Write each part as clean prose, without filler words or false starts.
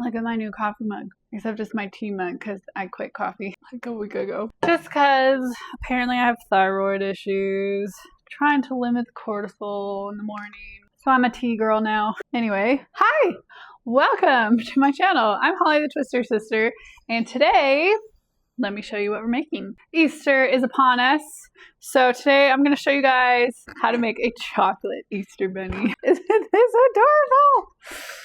Look at my new coffee mug. Except it's my tea mug because I quit coffee like a week ago. Just because apparently I have thyroid issues. Trying to limit the cortisol in the morning. So I'm a tea girl now. Anyway, hi! Welcome to my channel. I'm Holly the Twister Sister, and today, let me show you what we're making. Easter is upon us, so today I'm going to show you guys how to make a chocolate Easter bunny. Isn't this adorable?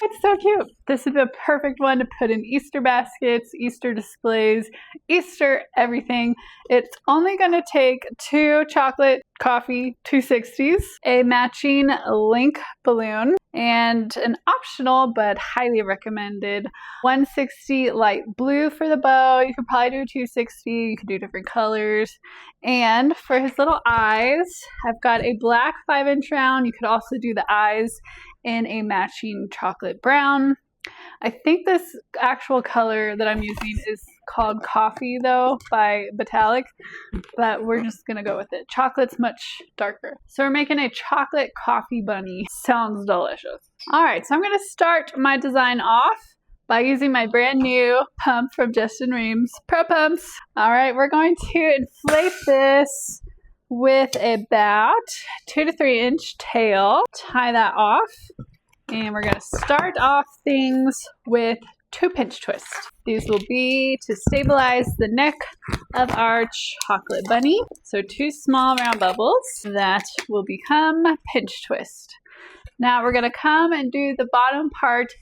It's so cute. This is the perfect one to put in Easter baskets, Easter displays, Easter everything. It's only going to take 2 chocolate coffee 260s, a matching Link-o-Loon, and an optional but highly recommended 160 light blue for the bow. You could probably do 260, you could do different colors. And for his little eyes, I've got a black 5-inch round. You could also do the eyes in a matching chocolate brown. I think this actual color that I'm using is called Coffee though by Botanic, but we're just gonna go with it. Chocolate's much darker. So we're making a chocolate coffee bunny. Sounds delicious. All right, so I'm gonna start my design off by using my brand new pump from Justin Reams, Pro Pumps. All right, we're going to inflate this with about 2 to 3 inch tail. Tie that off. And we're going to start off things with 2 pinch twists. These will be to stabilize the neck of our chocolate bunny. So 2 small round bubbles that will become pinch twist. Now we're going to come and do the bottom part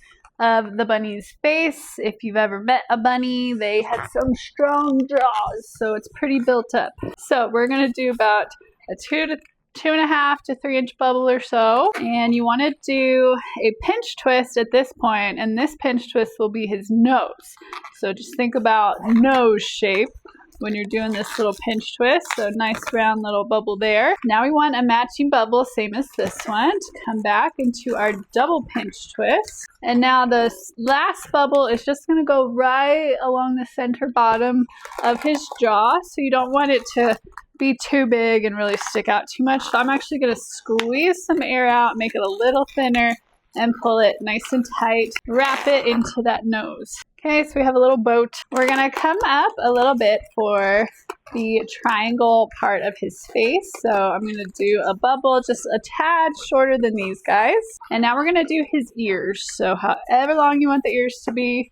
of the bunny's face. If you've ever met a bunny, they had some strong jaws, so it's pretty built up. So we're going to do about a 2.5 to 3 inch bubble or so, and you want to do a pinch twist at this point, and this pinch twist will be his nose. So just think about nose shape when you're doing this little pinch twist. So nice round little bubble there. Now we want a matching bubble, same as this one, to come back into our double pinch twist. And now this last bubble is just going to go right along the center bottom of his jaw, so you don't want it to be too big and really stick out too much. So I'm actually going to squeeze some air out, make it a little thinner, and pull it nice and tight. Wrap it into that nose. Okay, so we have a little boat. We're going to come up a little bit for the triangle part of his face. So I'm going to do a bubble just a tad shorter than these guys. And now we're going to do his ears. So however long you want the ears to be.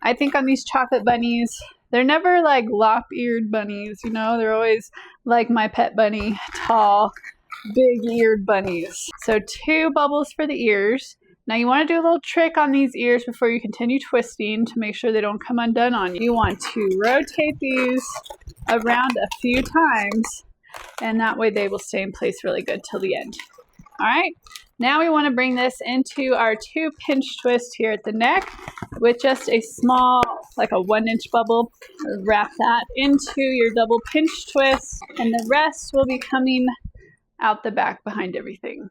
I think on these chocolate bunnies, they're never like lop-eared bunnies, you know? They're always like my pet bunny, tall, big-eared bunnies. So 2 bubbles for the ears. Now you want to do a little trick on these ears before you continue twisting to make sure they don't come undone on you. You want to rotate these around a few times, and that way they will stay in place really good till the end. All right, now we want to bring this into our 2 pinch twist here at the neck with just a small, like a 1-inch bubble. Wrap that into your double pinch twist, and the rest will be coming out the back behind everything.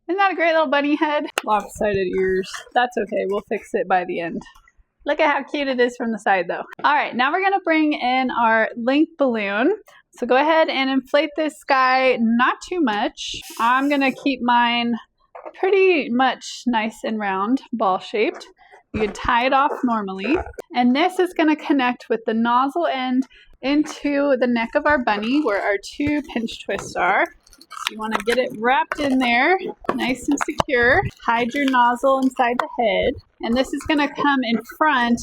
Isn't that a great little bunny head? Lopsided ears. That's okay. We'll fix it by the end. Look at how cute it is from the side though. All right, now we're going to bring in our Link-o-Loon. So go ahead and inflate this guy, not too much. I'm going to keep mine pretty much nice and round, ball shaped. You can tie it off normally. And this is going to connect with the nozzle end into the neck of our bunny where our 2 pinch twists are. So you want to get it wrapped in there, nice and secure. Hide your nozzle inside the head. And this is going to come in front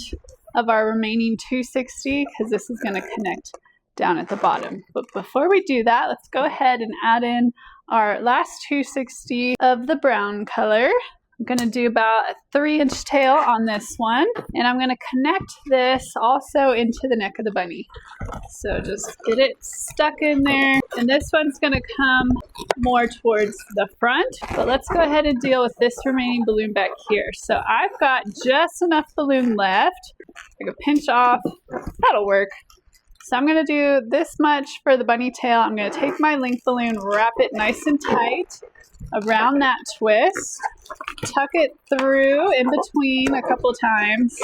of our remaining 260 because this is going to connect down at the bottom. But before we do that, let's go ahead and add in our last 260 of the brown color. I'm going to do about a 3-inch tail on this one, and I'm going to connect this also into the neck of the bunny. So just get it stuck in there, and this one's going to come more towards the front, but let's go ahead and deal with this remaining balloon back here. So I've got just enough balloon left. I can pinch off, that'll work. So I'm going to do this much for the bunny tail. I'm going to take my Link-o-Loon, wrap it nice and tight around that twist, tuck it through in between a couple times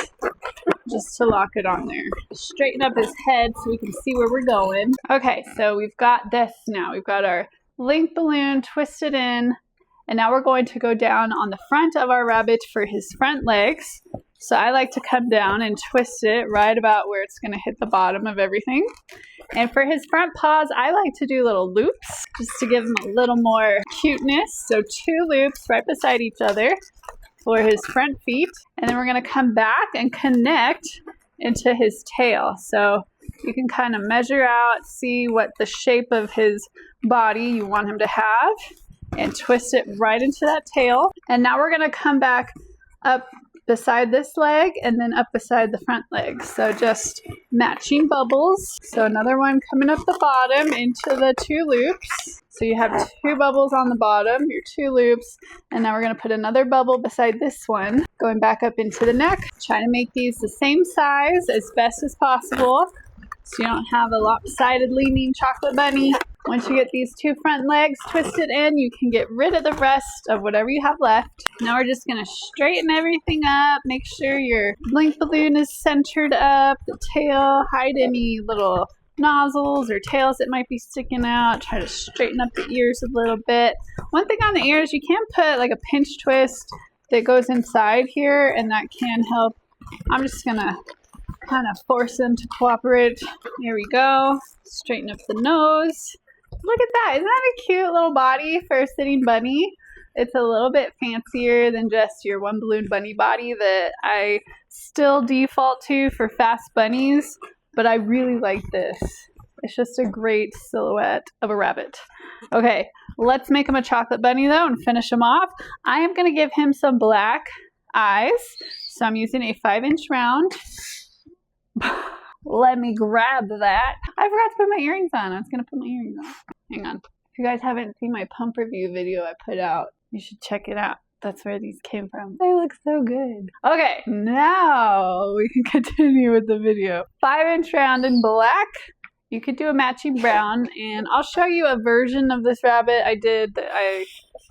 just to lock it on there. Straighten up his head so we can see where we're going. Okay, so we've got this now. We've got our Link-o-Loon twisted in, and now we're going to go down on the front of our rabbit for his front legs. So I like to come down and twist it right about where it's going to hit the bottom of everything. And for his front paws, I like to do little loops just to give him a little more cuteness. So 2 loops right beside each other for his front feet. And then we're going to come back and connect into his tail. So you can kind of measure out, see what the shape of his body you want him to have, and twist it right into that tail. And now we're going to come back up beside this leg and then up beside the front leg. So just matching bubbles. So another one coming up the bottom into the 2 loops. So you have 2 bubbles on the bottom, your 2 loops, and now we're going to put another bubble beside this one, going back up into the neck. Try to make these the same size as best as possible so you don't have a lopsided leaning chocolate bunny. Once you get these 2 front legs twisted in, you can get rid of the rest of whatever you have left. Now we're just going to straighten everything up, make sure your Link-o-Loon is centered up, the tail, hide any little nozzles or tails that might be sticking out. Try to straighten up the ears a little bit. One thing on the ears, you can put like a pinch twist that goes inside here, and that can help. I'm just going to kind of force them to cooperate. There we go. Straighten up the nose. Look at that. Isn't that a cute little body for a sitting bunny? It's a little bit fancier than just your one balloon bunny body that I still default to for fast bunnies, but I really like this. It's just a great silhouette of a rabbit. Okay, let's make him a chocolate bunny though and finish him off. I am going to give him some black eyes. So I'm using a 5-inch round. Let me grab that. I forgot to put my earrings on. I was going to put my earrings on. Hang on. If you guys haven't seen my pump review video I put out, you should check it out. That's where these came from. They look so good. Okay, now we can continue with the video. 5-inch round in black. You could do a matching brown, and I'll show you a version of this rabbit I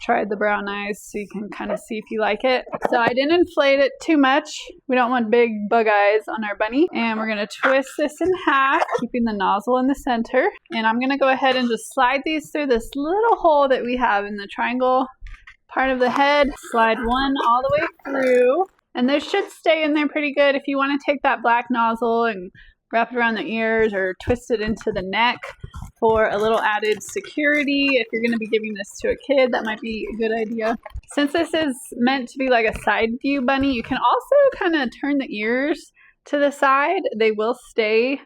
tried the brown eyes so you can kind of see if you like it. So I didn't inflate it too much. We don't want big bug eyes on our bunny. And we're going to twist this in half, keeping the nozzle in the center. And I'm going to go ahead and just slide these through this little hole that we have in the triangle part of the head. Slide one all the way through. And this should stay in there pretty good. If you want to take that black nozzle and wrap it around the ears or twist it into the neck for a little added security. If you're going to be giving this to a kid, that might be a good idea. Since this is meant to be like a side view bunny, you can also kind of turn the ears to the side. They will stay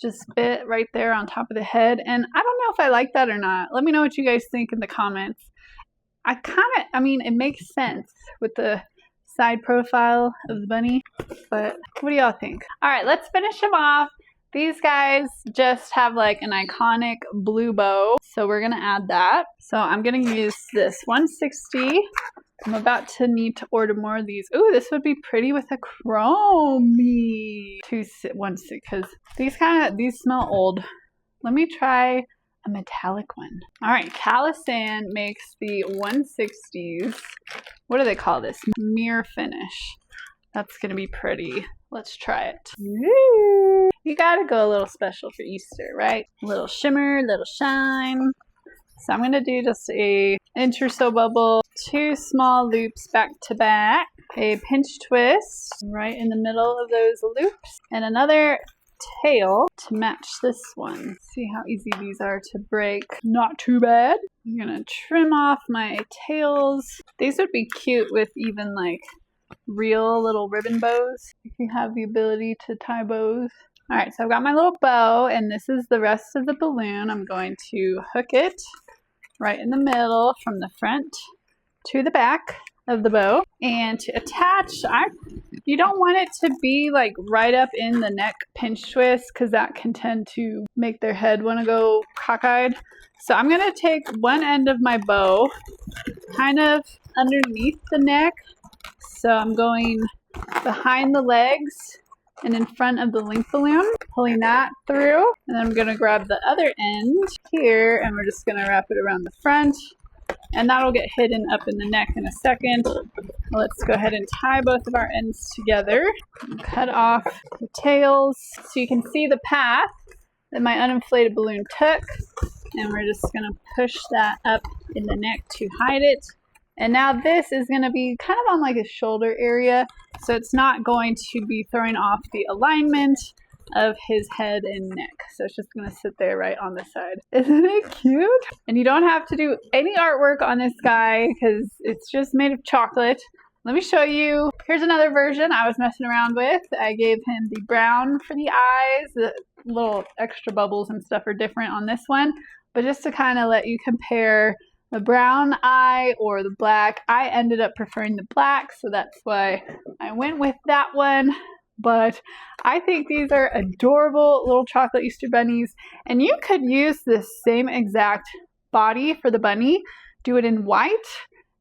just fit right there on top of the head. And I don't know if I like that or not. Let me know what you guys think in the comments. It makes sense with the side profile of the bunny, but what do y'all think? All right, let's finish them off. These guys just have like an iconic blue bow, so we're gonna add that. So I'm gonna use this 160. I'm about to need to order more of these. Ooh, this would be pretty with a chromey 216 because these smell old. Let me try a metallic one. All right, Calisan makes the 160s. What do they call this? Mirror finish. That's gonna be pretty. Let's try it. Woo! You gotta go a little special for Easter, right? A little shimmer, little shine. So I'm gonna do just a inch or so bubble, 2 small loops back to back, a pinch twist right in the middle of those loops, and another tail to match this one. See how easy these are to break. Not too bad. I'm gonna trim off my tails. These would be cute with even like real little ribbon bows if you have the ability to tie bows. All right, so I've got my little bow, and this is the rest of the balloon. I'm going to hook it right in the middle from the front to the back of the bow. And to attach, you don't want it to be like right up in the neck pinch twist because that can tend to make their head want to go cockeyed. So I'm going to take one end of my bow kind of underneath the neck. So I'm going behind the legs and in front of the Link-o-Loon, pulling that through. And then I'm going to grab the other end here, and we're just going to wrap it around the front. And that'll get hidden up in the neck in a second. Let's go ahead and tie both of our ends together. Cut off the tails so you can see the path that my uninflated balloon took. And we're just going to push that up in the neck to hide it. And now this is going to be kind of on like his shoulder area, so it's not going to be throwing off the alignment of his head and neck. So it's just going to sit there right on the side. Isn't it cute? And you don't have to do any artwork on this guy because it's just made of chocolate. Let me show you. Here's another version I was messing around with. I gave him the brown for the eyes. The little extra bubbles and stuff are different on this one. But just to kind of let you compare the brown eye or the black, I ended up preferring the black, so that's why I went with that one. But I think these are adorable little chocolate Easter bunnies, and you could use this same exact body for the bunny, do it in white,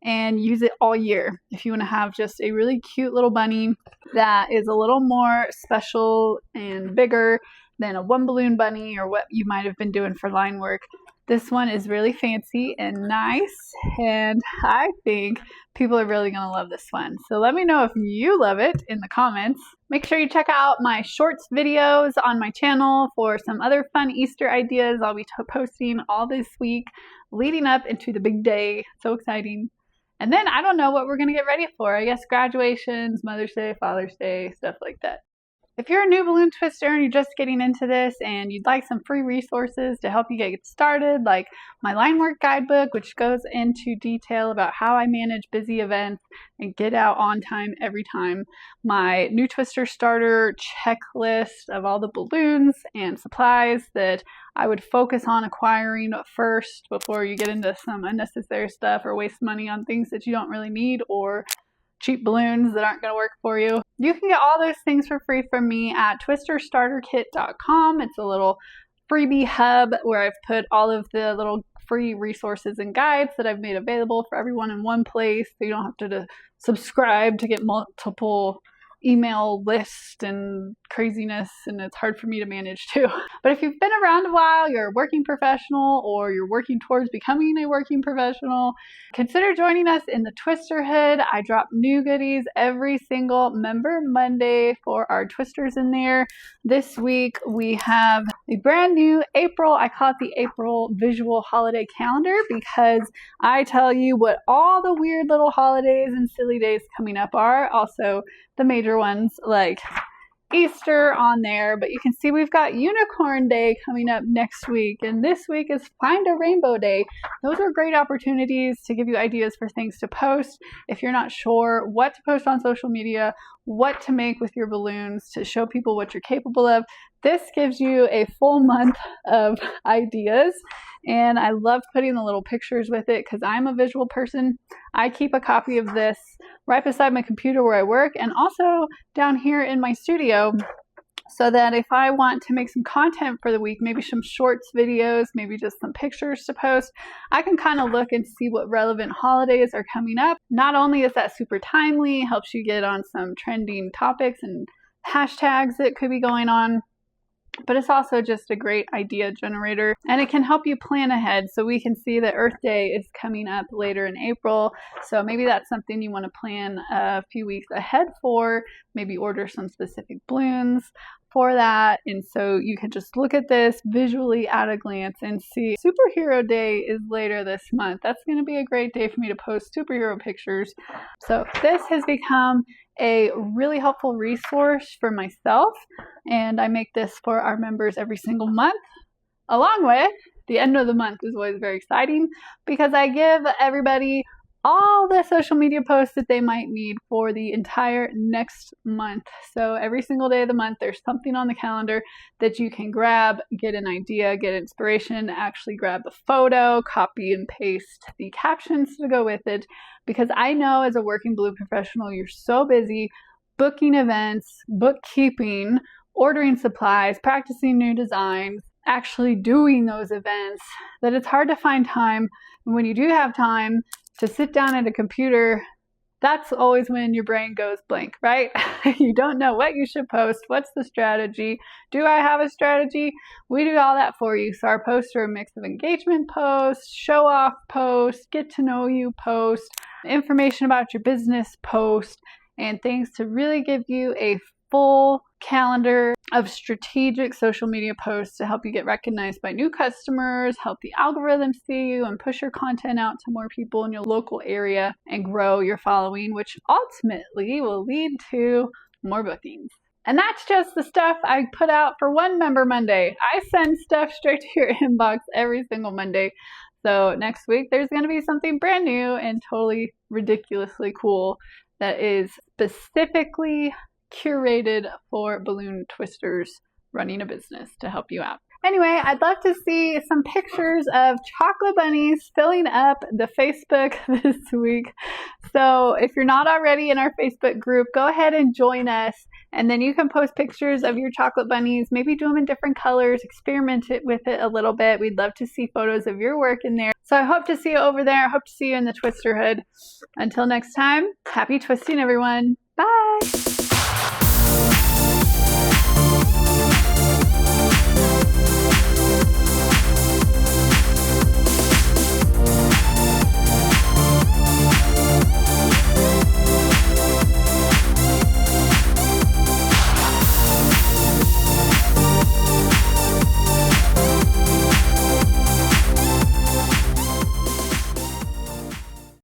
and use it all year if you want to have just a really cute little bunny that is a little more special and bigger than a one balloon bunny or what you might have been doing for line work. This one is really fancy and nice, and I think people are really going to love this one. So let me know if you love it in the comments. Make sure you check out my shorts videos on my channel for some other fun Easter ideas I'll be posting all this week leading up into the big day. So exciting. And then I don't know what we're going to get ready for. I guess graduations, Mother's Day, Father's Day, stuff like that. If you're a new balloon twister and you're just getting into this and you'd like some free resources to help you get started, like my line work guidebook, which goes into detail about how I manage busy events and get out on time every time, my new twister starter checklist of all the balloons and supplies that I would focus on acquiring first before you get into some unnecessary stuff or waste money on things that you don't really need or cheap balloons that aren't going to work for you. You can get all those things for free from me at twisterstarterkit.com. It's a little freebie hub where I've put all of the little free resources and guides that I've made available for everyone in one place, so you don't have to subscribe to get multiple email list and craziness, and it's hard for me to manage too. But if you've been around a while, you're a working professional or you're working towards becoming a working professional, consider joining us in the Twisterhood. I drop new goodies every single member Monday for our twisters in there. This week we have a brand new April, I call it the April visual holiday calendar, because I tell you what all the weird little holidays and silly days coming up are. Also the major ones like Easter on there, but you can see we've got Unicorn Day coming up next week, and this week is Find a Rainbow Day. Those are great opportunities to give you ideas for things to post if you're not sure what to post on social media, what to make with your balloons to show people what you're capable of. This gives you a full month of ideas, and I love putting the little pictures with it because I'm a visual person. I keep a copy of this right beside my computer where I work, and also down here in my studio, so that if I want to make some content for the week, maybe some shorts videos, maybe just some pictures to post, I can kind of look and see what relevant holidays are coming up. Not only is that super timely, helps you get on some trending topics and hashtags that could be going on, but it's also just a great idea generator, and it can help you plan ahead. So we can see that Earth Day is coming up later in April, so maybe that's something you want to plan a few weeks ahead for, maybe order some specific balloons for that. And so you can just look at this visually at a glance and see Superhero Day is later this month. That's going to be a great day for me to post superhero pictures. So this has become a really helpful resource for myself, and I make this for our members every single month. Along with the end of the month is always very exciting because I give everybody all the social media posts that they might need for the entire next month. So every single day of the month, there's something on the calendar that you can grab, get an idea, get inspiration, actually grab the photo, copy and paste the captions to go with it. Because I know as a working balloon professional, you're so busy booking events, bookkeeping, ordering supplies, practicing new designs, actually doing those events, that it's hard to find time. And when you do have time to sit down at a computer, that's always when your brain goes blank, right? You don't know what you should post. What's the strategy? Do I have a strategy? We do all that for you. So our posts are a mix of engagement posts, show off posts, get to know you posts, information about your business post, and things to really give you a full calendar of strategic social media posts to help you get recognized by new customers, help the algorithm see you, and push your content out to more people in your local area and grow your following, which ultimately will lead to more bookings. And that's just the stuff I put out for one Member Monday. I send stuff straight to your inbox every single Monday. So next week, there's going to be something brand new and totally ridiculously cool that is specifically curated for balloon twisters running a business to help you out. Anyway, I'd love to see some pictures of chocolate bunnies filling up the Facebook this week. So if you're not already in our Facebook group, go ahead and join us. And then you can post pictures of your chocolate bunnies, maybe do them in different colors, experiment with it a little bit. We'd love to see photos of your work in there. So I hope to see you over there. I hope to see you in the Twisterhood. Until next time, happy twisting, everyone. Bye.